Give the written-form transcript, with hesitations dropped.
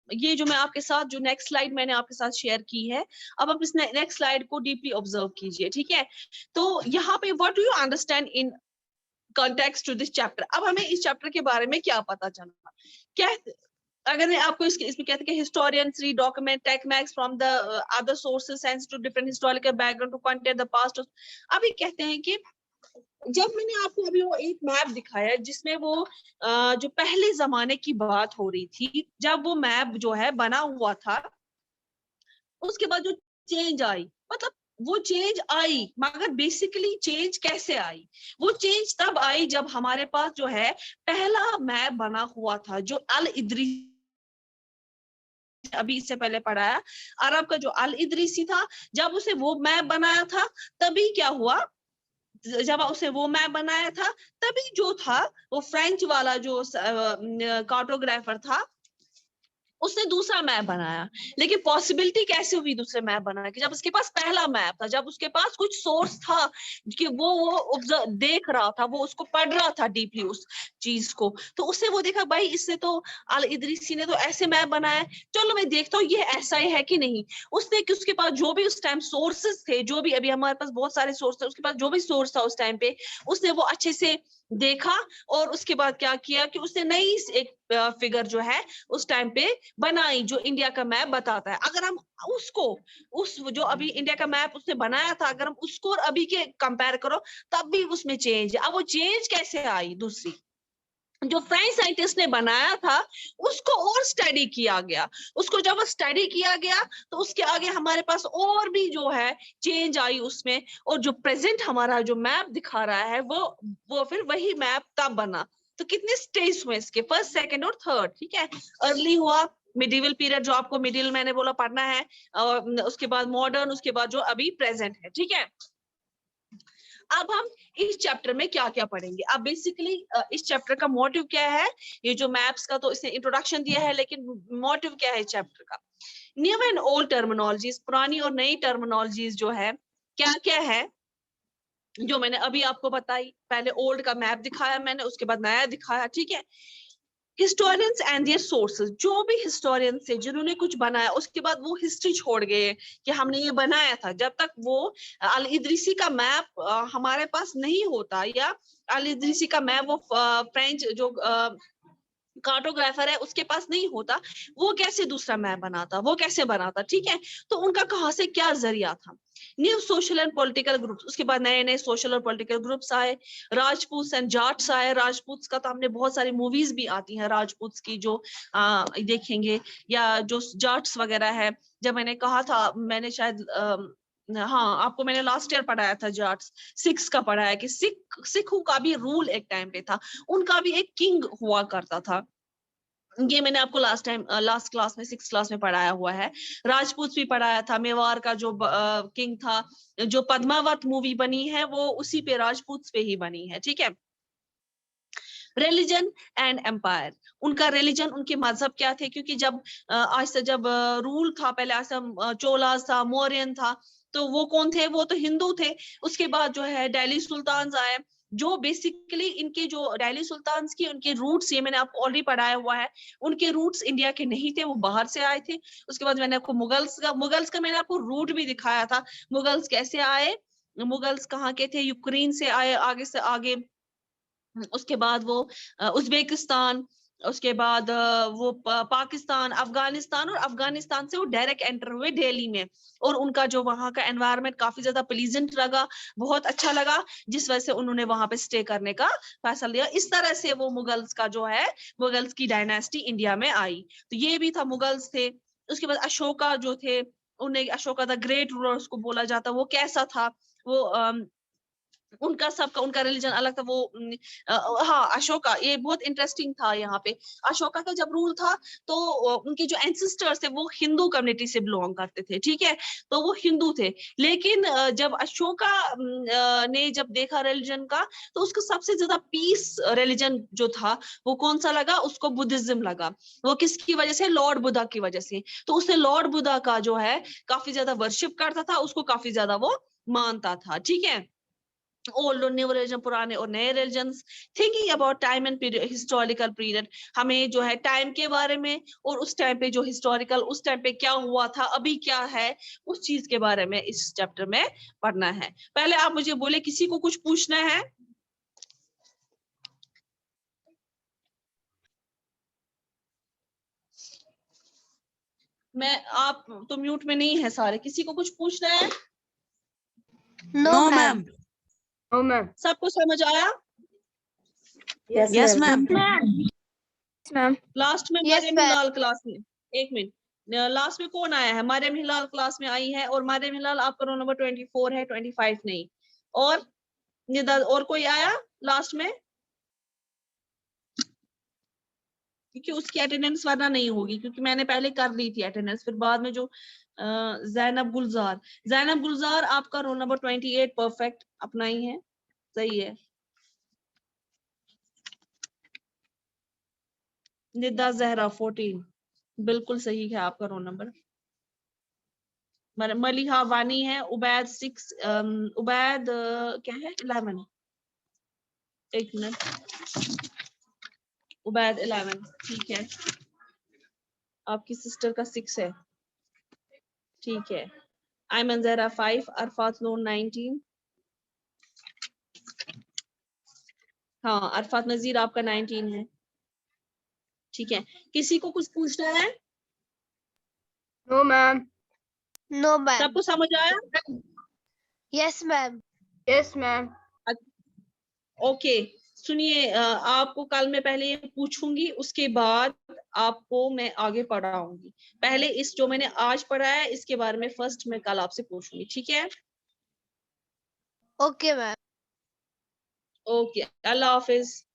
ये जो मैं आपके साथ जो नेक्स्ट स्लाइड मैंने आपके साथ शेयर की है, अब आप इस नेक्स्ट स्लाइड को डीपली ऑब्जर्व कीजिए, ठीक है। तो यहाँ पे what do you understand in context to this chapter. अब हमें इस चैप्टर के बारे में क्या पता चला, क्या अगर मैं आपको इसमें कहते हैं कि historians read document take max from the other sources sense to different historical background to contain the past. अभी कहते हैं कि जब मैंने आपको अभी वो एक मैप दिखाया जिसमें वो जो पहले जमाने की बात हो रही थी, जब वो मैप जो है बना हुआ था, उसके बाद जो चेंज आई, मतलब वो चेंज आई, मगर बेसिकली चेंज कैसे आई? वो चेंज तब आई जब हमारे पास जो है पहला मैप बना हुआ था, जो अल इदरीसी, अभी इससे पहले पढ़ाया, अरब का जो अल इदरीसी था, जब उसे वो मैप बनाया था, तभी क्या हुआ, जब उसे वो मैप बनाया था, तभी जो था वो फ्रेंच वाला जो कार्टोग्राफर था, उसने दूसरा मैप बनाया। लेकिन पॉसिबिलिटी कैसे हुई दूसरे मैप बनाने की, जब उसके पास पहला मैप था, जब उसके पास कुछ सोर्स था कि वो देख रहा था, वो उसको पढ़ रहा था डीपली उस चीज को, तो उससे वो देखा भाई इससे तो अल इदरीसी ने तो ऐसे मैप बनाया, चलो मैं देखता हूँ ये ऐसा ही है कि नहीं। उसने कि उसके पास जो भी उस टाइम सोर्सेस थे, जो भी, अभी हमारे पास बहुत सारे सोर्स थे, उसके पास जो भी सोर्स था उस टाइम पे, उसने वो अच्छे से देखा, और उसके बाद क्या किया कि उसने नई एक फिगर जो है उस टाइम पे बनाई, जो इंडिया का मैप बताता है। अगर हम उसको, उस जो अभी इंडिया का मैप उसने बनाया था, अगर हम उसको और अभी के कंपेयर करो, तब भी उसमें चेंज है। अब वो चेंज कैसे आई? दूसरी जो फ्रेंच साइंटिस्ट ने बनाया था, उसको और स्टडी किया गया, उसको जब स्टडी किया गया तो उसके आगे हमारे पास और भी जो है चेंज आई उसमें, और जो प्रेजेंट हमारा जो मैप दिखा रहा है वो फिर वही मैप तब बना। तो कितने स्टेज हुए इसके, फर्स्ट सेकंड और थर्ड, ठीक है। अर्ली हुआ, मिडिवल पीरियड जो आपको मिडिल मैंने बोला पढ़ना है, और उसके बाद मॉडर्न, उसके बाद जो अभी प्रेजेंट है, ठीक है। अब हम इस चैप्टर में क्या क्या पढ़ेंगे? अब बेसिकली इस चैप्टर का मोटिव क्या है? ये जो मैप्स का तो इसने इंट्रोडक्शन दिया है, लेकिन मोटिव क्या है चैप्टर का? न्यू एंड ओल्ड टर्मिनोलॉजीज, पुरानी और नई टर्मिनोलॉजीज जो है, क्या क्या है, जो मैंने अभी आपको बताई। पहले ओल्ड का मैप दिखाया मैंने, उसके बाद नया दिखाया, ठीक है। हिस्टोरियंस एंड देयर सोर्सेज, जो भी हिस्टोरियंस है जिन्होंने कुछ बनाया, उसके बाद वो हिस्ट्री छोड़ गए कि हमने ये बनाया था। जब तक वो अल इदरीसी का मैप हमारे पास नहीं होता, या अल इदरीसी का मैप वो फ्रेंच जो कार्टोग्राफर है उसके पास नहीं होता, वो कैसे दूसरा मैप बनाता, वो कैसे बनाता, ठीक है। तो उनका कहाँ से क्या जरिया था? New social and political groups, उसके बाद नए नए सोशल और पॉलिटिकल ग्रुप्स आए। राजपूत एंड जाट्स आए। राजपूत का तो हमने बहुत सारी मूवीज भी आती हैं राजपूत की, जो देखेंगे, या जो जाट्स वगैरह है। जब मैंने कहा था, मैंने शायद हाँ, आपको मैंने लास्ट ईयर पढ़ाया था, जाट्स सिक्स का पढ़ाया कि सिखों का भी रूल एक टाइम पे था, उनका भी एक किंग हुआ करता था। ये मैंने आपको लास्ट क्लास में, सिक्स क्लास में पढ़ाया हुआ है। राजपूत भी पढ़ाया था। मेवाड़ का जो किंग था, जो पद्मावत मूवी बनी है, वो उसी पे, राजपूत पे ही बनी है, ठीक है। रिलीजन एंड एम्पायर, उनका रिलीजन, उनके मजहब क्या थे? क्योंकि जब आज से जब रूल था, पहले आज से चोलास था, मौर्यन था, तो वो कौन थे? वो तो हिंदू थे। उसके बाद जो है दिल्ली सुल्तान आए, जो बेसिकली इनके जो दिल्ली सुल्तान की उनके रूट्स, ये मैंने आपको ऑलरेडी पढ़ाया हुआ है, उनके रूट्स इंडिया के नहीं थे, वो बाहर से आए थे। उसके बाद मैंने आपको मुगल्स का मैंने आपको रूट भी दिखाया था, मुगल्स कैसे आए, मुगल्स कहाँ के थे, यूक्रेन से आए, आगे से आगे। उसके बाद वो उज्बेकिस्तान, उसके बाद वो पाकिस्तान, अफगानिस्तान, और अफगानिस्तान से वो डायरेक्ट एंटर हुए दिल्ली में। और उनका जो वहाँ का एनवायरनमेंट काफी ज्यादा प्लीजेंट लगा, बहुत अच्छा लगा, जिस वजह से उन्होंने वहां पे स्टे करने का फैसला लिया। इस तरह से वो मुगल्स का जो है, मुगल्स की डायनेस्टी इंडिया में आई। तो ये भी था, मुगल्स थे। उसके बाद अशोका जो थे, उन्हें अशोका द ग्रेट रूलर उसको बोला जाता, वो कैसा था? वो उनका सबका उनका रिलीजन अलग था। वो हाँ, अशोका, ये बहुत इंटरेस्टिंग था यहाँ पे। अशोका का जब रूल था, तो उनके जो एंसेस्टर्स थे वो हिंदू कम्युनिटी से बिलोंग करते थे, ठीक है। तो वो हिंदू थे। लेकिन जब अशोका ने जब देखा रिलीजन का, तो उसको सबसे ज्यादा पीस रिलीजन जो था, वो कौन सा लगा उसको? बुद्धिज्म लगा। वो किसकी वजह से? लॉर्ड बुद्धा की वजह से। तो उसने लॉर्ड बुद्धा का जो है काफी ज्यादा वर्शिप करता था, उसको काफी ज्यादा वो मानता था, ठीक है। ओल्ड और न्यू रिलीजन, पुराने और नए religions, thinking about time and period, historical period, हमें जो है टाइम के बारे में और उस टाइम पे जो हिस्टोरिकल, उस टाइम पे क्या हुआ था, अभी क्या है, उस चीज के बारे में इस चैप्टर में पढ़ना है। पहले आप मुझे बोले, किसी को कुछ पूछना है? मैं, आप तो म्यूट में नहीं है सारे, किसी को कुछ पूछना है? No ma'am. No ma'am. सबको समझ आया? Yes ma'am. मैम। लास्ट में Yes, Mariam ma'am. Hilal class में, एक मिनट, लास्ट में कौन आया है? मरियम हिलाल क्लास में आई है, और मरियम हिलाल आपका रोल नंबर 24 है, 25 नहीं। और निदा, और कोई आया लास्ट में? क्योंकि उसकी अटेंडेंस वरना नहीं होगी, क्योंकि मैंने पहले कर ली थी अटेंडेंस, फिर बाद में जो जैनब गुलजार, जैनब गुलजार आपका रोल नंबर 28 परफेक्ट अपना ही है, सही है। निदा जहरा 14 बिल्कुल सही है आपका रोल नंबर। मलिहा वानी है, उबैद 6, उबैद क्या है 11, एक मिनट, उबैद 11 ठीक है, आपकी सिस्टर का 6 है, ठीक है। आयमन जहरा 5, अरफात नूर 19, हाँ अरफात नजीर आपका 19 है, ठीक है। किसी को कुछ पूछना है? No ma'am. No, ma'am. सबको समझ आया? Yes, ma'am. Yes ma'am. Okay, सुनिए, आपको कल मैं पहले ये पूछूंगी, उसके बाद आपको मैं आगे पढ़ाऊंगी। पहले इस जो मैंने आज पढ़ा है इसके बारे में फर्स्ट मैं कल आपसे पूछूंगी, ठीक है? Okay, ma'am. ओके, अल्लाह हाफिज।